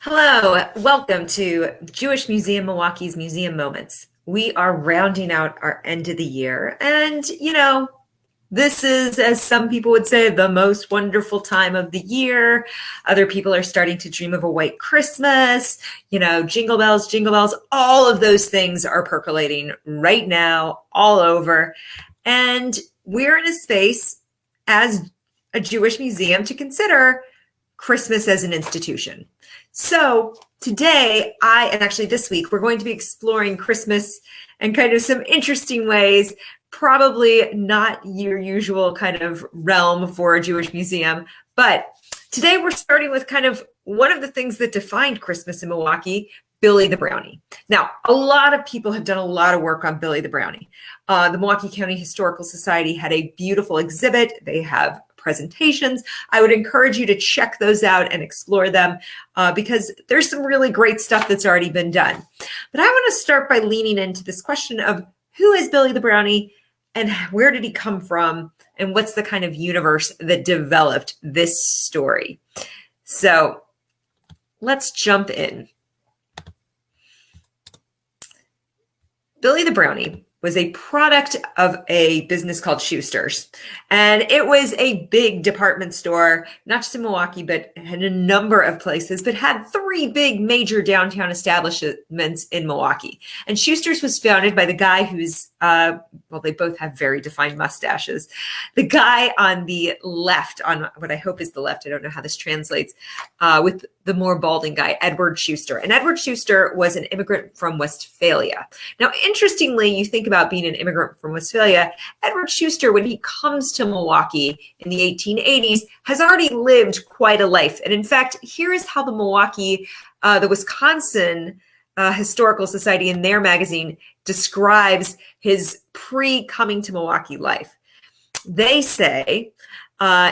Hello, welcome to Jewish Museum Milwaukee's Museum Moments. We are rounding out our end of the year, and this is, as some people would say, the most wonderful time of the year. Other people are starting to dream of a white Christmas, jingle bells, all of those things are percolating right now, all over. And we're in a space as a Jewish museum to consider Christmas as an institution. So today, and actually this week, we're going to be exploring Christmas in kind of some interesting ways, probably not your usual kind of realm for a Jewish museum. But today we're starting with kind of one of the things that defined Christmas in Milwaukee, Billie the Brownie. Now, a lot of people have done a lot of work on Billie the Brownie. The Milwaukee County Historical Society had a beautiful exhibit. They have presentations. I would encourage you to check those out and explore them because there's some really great stuff that's already been done. But I want to start by leaning into this question of who is Billie the Brownie and where did he come from and what's the kind of universe that developed this story. So let's jump in. Billie the Brownie was a product of a business called Schuster's. And it was a big department store, not just in Milwaukee, but in a number of places, but had three big major downtown establishments in Milwaukee. And Schuster's was founded by the guy who's, they both have very defined mustaches. The guy on the left, on what I hope is the left, I don't know how this translates, with the more balding guy, Edward Schuster. And Edward Schuster was an immigrant from Westphalia. Now, interestingly, you think about being an immigrant from Westphalia, Edward Schuster, when he comes to Milwaukee in the 1880s, has already lived quite a life. And in fact, here is how the Wisconsin Historical Society in their magazine describes his pre-coming to Milwaukee life. They say,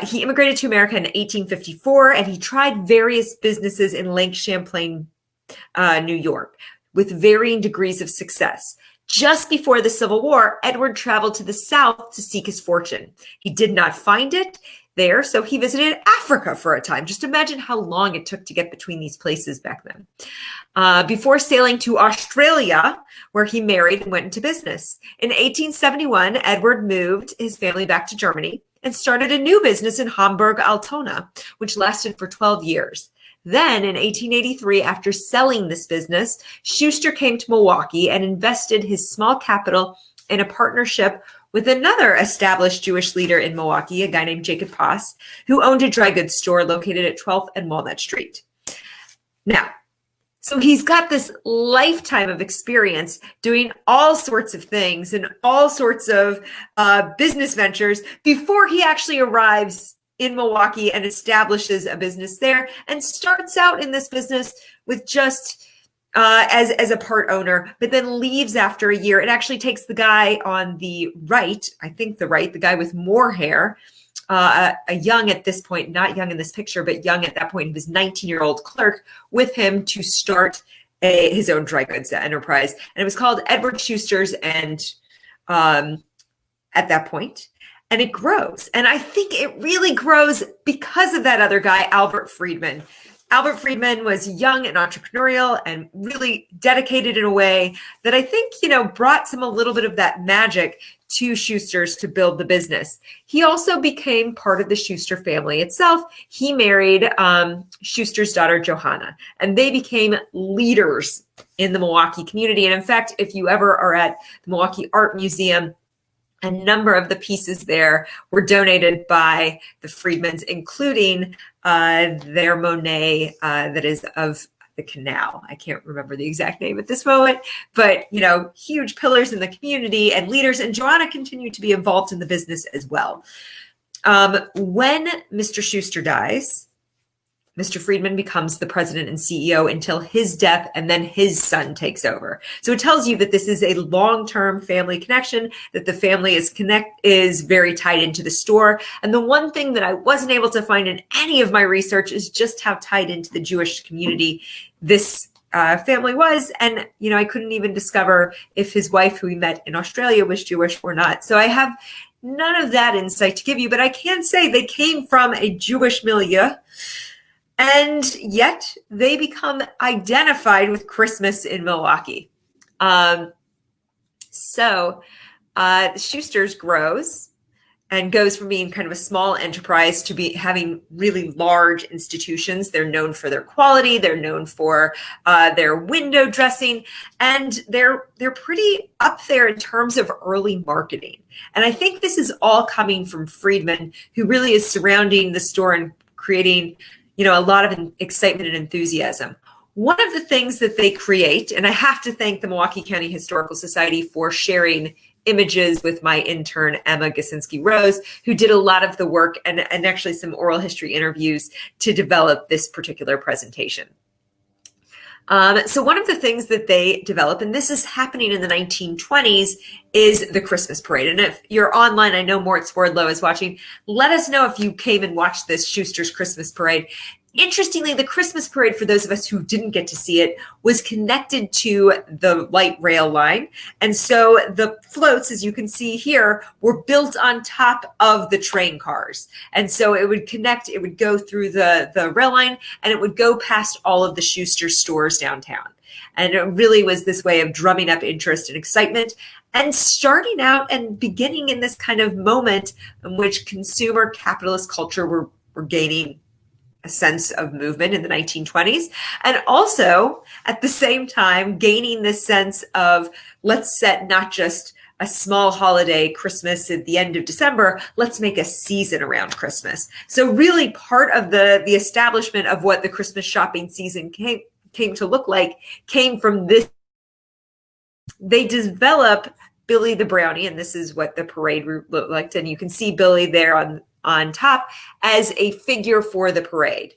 he immigrated to America in 1854, and he tried various businesses in Lake Champlain, New York, with varying degrees of success. Just before the Civil War, Edward traveled to the South to seek his fortune. He did not find it there, so he visited Africa for a time. Just imagine how long it took to get between these places back then. Before sailing to Australia, where he married and went into business. In 1871, Edward moved his family back to Germany and started a new business in Hamburg, Altona, which lasted for 12 years. Then in 1883, after selling this business, Schuster came to Milwaukee and invested his small capital in a partnership with another established Jewish leader in Milwaukee, a guy named Jacob Poss, who owned a dry goods store located at 12th and Walnut Street. Now, so he's got this lifetime of experience doing all sorts of things and all sorts of business ventures before he actually arrives in Milwaukee and establishes a business there and starts out in this business with just as a part owner, but then leaves after a year. It actually takes the guy on the right, the guy with more hair, a young at this point, not young in this picture, but young at that point, he was 19-year-old clerk with him to start his own dry goods enterprise. And it was called Edward Schuster's, and at that point, and it grows. And I think it really grows because of that other guy, Albert Friedman. Albert Friedman was young and entrepreneurial and really dedicated in a way that I think, brought a little bit of that magic to Schuster's to build the business. He also became part of the Schuster family itself. He married Schuster's daughter, Johanna, and they became leaders in the Milwaukee community. And in fact, if you ever are at the Milwaukee Art Museum, a number of the pieces there were donated by the Friedmans, including their Monet that is of the canal. I can't remember the exact name at this moment, but, huge pillars in the community and leaders. And Joanna continued to be involved in the business as well. When Mr. Schuster dies, Mr. Friedman becomes the president and CEO until his death, and then his son takes over. So it tells you that this is a long-term family connection, that the family is very tied into the store. And the one thing that I wasn't able to find in any of my research is just how tied into the Jewish community this family was. And, I couldn't even discover if his wife, who he met in Australia, was Jewish or not. So I have none of that insight to give you, but I can say they came from a Jewish milieu. And yet they become identified with Christmas in Milwaukee. So Schuster's grows and goes from being kind of a small enterprise to be having really large institutions. They're known for their quality. They're known for their window dressing, and they're pretty up there in terms of early marketing. And I think this is all coming from Friedman, who really is surrounding the store and creating, a lot of excitement and enthusiasm. One of the things that they create, and I have to thank the Milwaukee County Historical Society for sharing images with my intern, Emma Gasinski-Rose, who did a lot of the work and actually some oral history interviews to develop this particular presentation. So one of the things that they develop, and this is happening in the 1920s, is the Christmas parade. And if you're online, I know Mort Swordlow is watching. Let us know if you came and watched this Schuster's Christmas parade. Interestingly, the Christmas parade, for those of us who didn't get to see it, was connected to the light rail line. And so the floats, as you can see here, were built on top of the train cars. And so it would connect, it would go through the rail line, and it would go past all of the Schuster stores downtown. And it really was this way of drumming up interest and excitement and starting out and beginning in this kind of moment in which consumer capitalist culture were gaining a sense of movement in the 1920s, and also at the same time gaining this sense of, let's set not just a small holiday, Christmas at the end of December, let's make a season around Christmas. So really part of the establishment of what the Christmas shopping season came to look like came from this. They develop Billie the Brownie, and this is what the parade looked like, and you can see Billie there on top as a figure for the parade.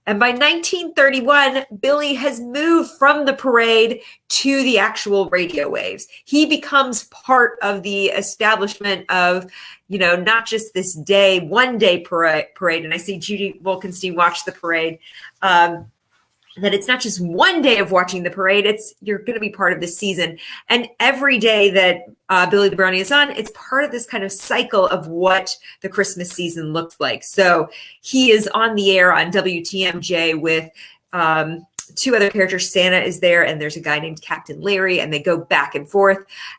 And by 1931, Billie has moved from the parade to the actual radio waves. He becomes part of the establishment of, not just this one day parade. And I see Judy Wolkenstein watch the parade. That it's not just one day of watching the parade, you're going to be part of the season. And every day that Billie the Brownie is on, it's part of this kind of cycle of what the Christmas season looks like. So he is on the air on WTMJ with two other characters. Santa is there, and there's a guy named Captain Larry, and they go back and forth,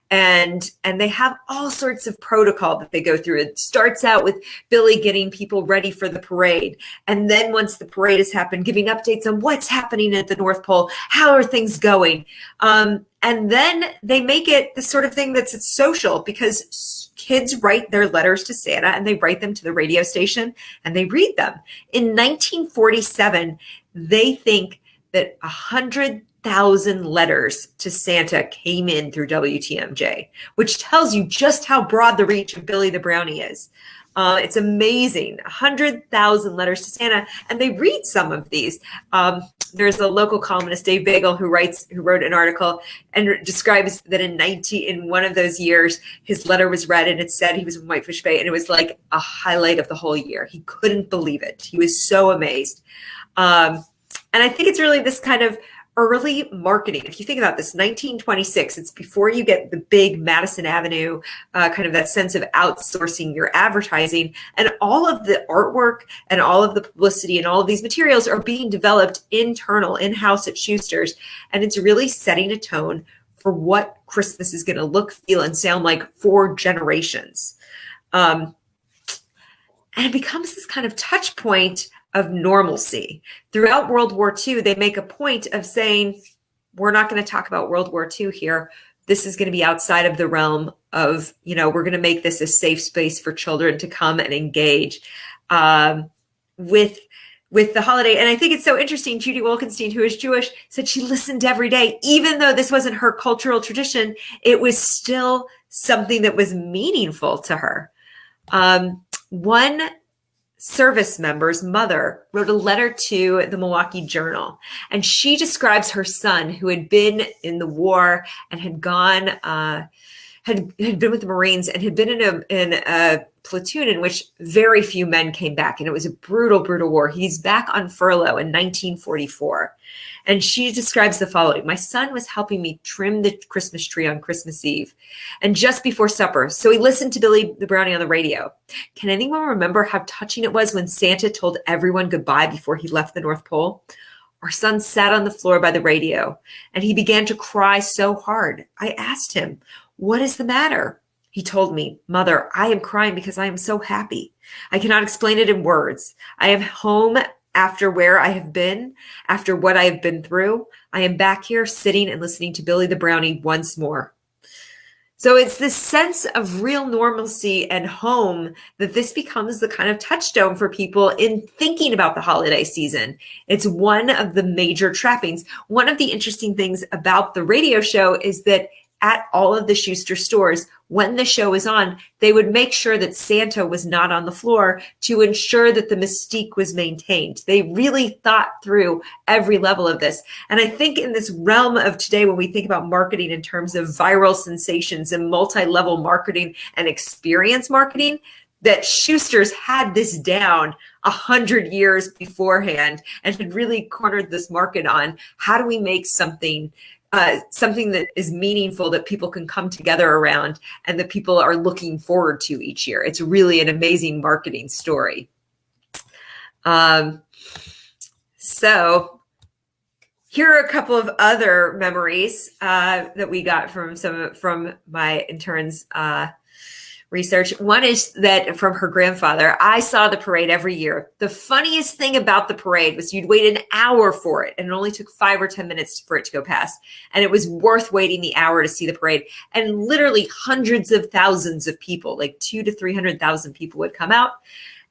and they have all sorts of protocol that they go through. It starts out with Billie getting people ready for the parade, and then once the parade has happened, giving updates on what's happening at the North Pole, how are things going, and then they make it the sort of thing that's social, because kids write their letters to Santa and they write them to the radio station and they read them. In 1947, they think that 100,000 letters to Santa came in through WTMJ, which tells you just how broad the reach of Billie the Brownie is. It's amazing, 100,000 letters to Santa, and they read some of these. There's a local columnist, Dave Bagel, who wrote an article and describes that in one of those years, his letter was read, and it said he was in Whitefish Bay, and it was like a highlight of the whole year. He couldn't believe it. He was so amazed. And I think it's really this kind of early marketing. If you think about this, 1926, it's before you get the big Madison Avenue, kind of that sense of outsourcing your advertising, and all of the artwork and all of the publicity and all of these materials are being developed in-house at Schuster's. And it's really setting a tone for what Christmas is going to look, feel, and sound like for generations. And it becomes this kind of touch point of normalcy. Throughout World War II, they make a point of saying, we're not going to talk about World War II here. This is going to be outside of the realm of, we're going to make this a safe space for children to come and engage with the holiday. And I think it's so interesting. Judy Wolkenstein, who is Jewish, said she listened every day. Even though this wasn't her cultural tradition, it was still something that was meaningful to her. One service member's mother wrote a letter to the Milwaukee Journal, and she describes her son, who had been in the war and had gone, had been with the Marines and had been in a platoon in which very few men came back. And it was a brutal, brutal war. He's back on furlough in 1944. And she describes the following. My son was helping me trim the Christmas tree on Christmas Eve and just before supper. So he listened to Billie the Brownie on the radio. Can anyone remember how touching it was when Santa told everyone goodbye before he left the North Pole? Our son sat on the floor by the radio and he began to cry so hard. I asked him, what is the matter? He told me, Mother, I am crying because I am so happy. I cannot explain it in words. I am home after where I have been, after what I have been through. I am back here sitting and listening to Billie the Brownie once more. So it's this sense of real normalcy and home that this becomes the kind of touchstone for people in thinking about the holiday season. It's one of the major trappings. One of the interesting things about the radio show is that at all of the Schuster stores, when the show was on, they would make sure that Santa was not on the floor to ensure that the mystique was maintained. They really thought through every level of this. And I think in this realm of today, when we think about marketing in terms of viral sensations and multi-level marketing and experience marketing, that Schuster's had this down 100 years beforehand and had really cornered this market on how do we make something that is meaningful that people can come together around and that people are looking forward to each year. It's really an amazing marketing story. So here are a couple of other memories that we got from my intern's research. One is that from her grandfather, I saw the parade every year. The funniest thing about the parade was you'd wait an hour for it, and it only took 5 or 10 minutes for it to go past. And it was worth waiting the hour to see the parade. And literally hundreds of thousands of people, like 200,000 to 300,000 people would come out.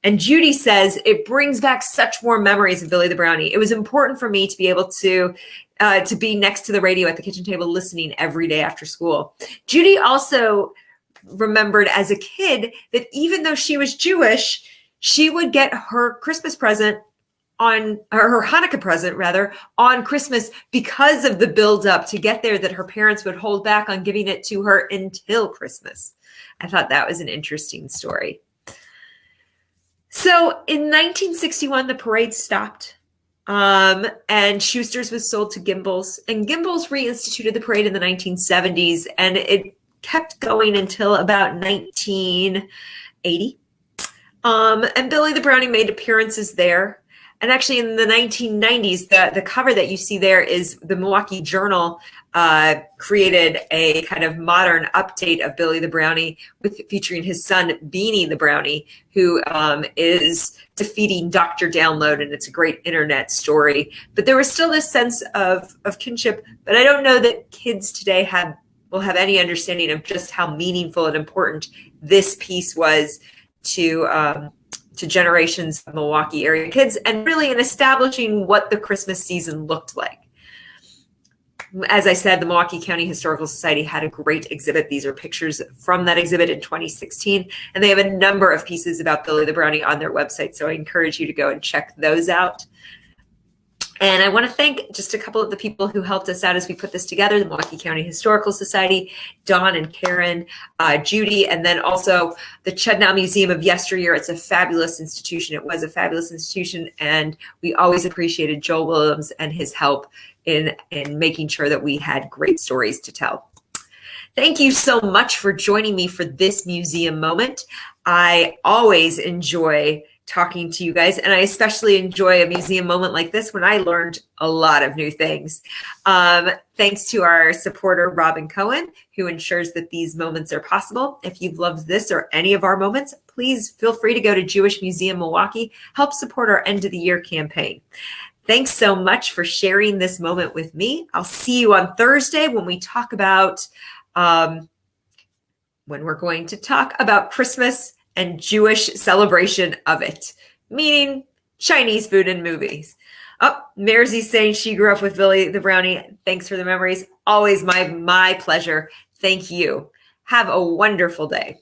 And Judy says, it brings back such warm memories of Billie the Brownie. It was important for me to be able to be next to the radio at the kitchen table listening every day after school. Judy also remembered as a kid that even though she was Jewish, she would get her Christmas present or her Hanukkah present rather on Christmas because of the build up to get there that her parents would hold back on giving it to her until Christmas. I thought that was an interesting story. So in 1961, the parade stopped. And Schuster's was sold to Gimbel's, and Gimbel's reinstituted the parade in the 1970s, and it kept going until about 1980. And Billie the Brownie made appearances there. And actually in the 1990s, the cover that you see there is the Milwaukee Journal created a kind of modern update of Billie the Brownie featuring his son, Beanie the Brownie, who is defeating Dr. Download. And it's a great internet story. But there was still this sense of kinship. But I don't know that kids today will have any understanding of just how meaningful and important this piece was to generations of Milwaukee area kids, and really in establishing what the Christmas season looked like. As I said, the Milwaukee County Historical Society had a great exhibit. These are pictures from that exhibit in 2016, and they have a number of pieces about Billie the Brownie on their website, so I encourage you to go and check those out. And I want to thank just a couple of the people who helped us out as we put this together, the Milwaukee County Historical Society, Dawn and Karen, Judy, and then also the Chudnow Museum of Yesteryear. It's a fabulous institution. It was a fabulous institution, and we always appreciated Joel Williams and his help in making sure that we had great stories to tell. Thank you so much for joining me for this museum moment. I always enjoy talking to you guys, and I especially enjoy a museum moment like this when I learned a lot of new things. Thanks to our supporter, Robin Cohen, who ensures that these moments are possible. If you've loved this or any of our moments, please feel free to go to Jewish Museum Milwaukee, help support our end of the year campaign. Thanks so much for sharing this moment with me. I'll see you on Thursday when we talk about, when we're going to talk about Christmas and Jewish celebration of it, meaning Chinese food and movies. Oh, Mersey's saying she grew up with Billie the Brownie. Thanks for the memories. Always my pleasure. Thank you. Have a wonderful day.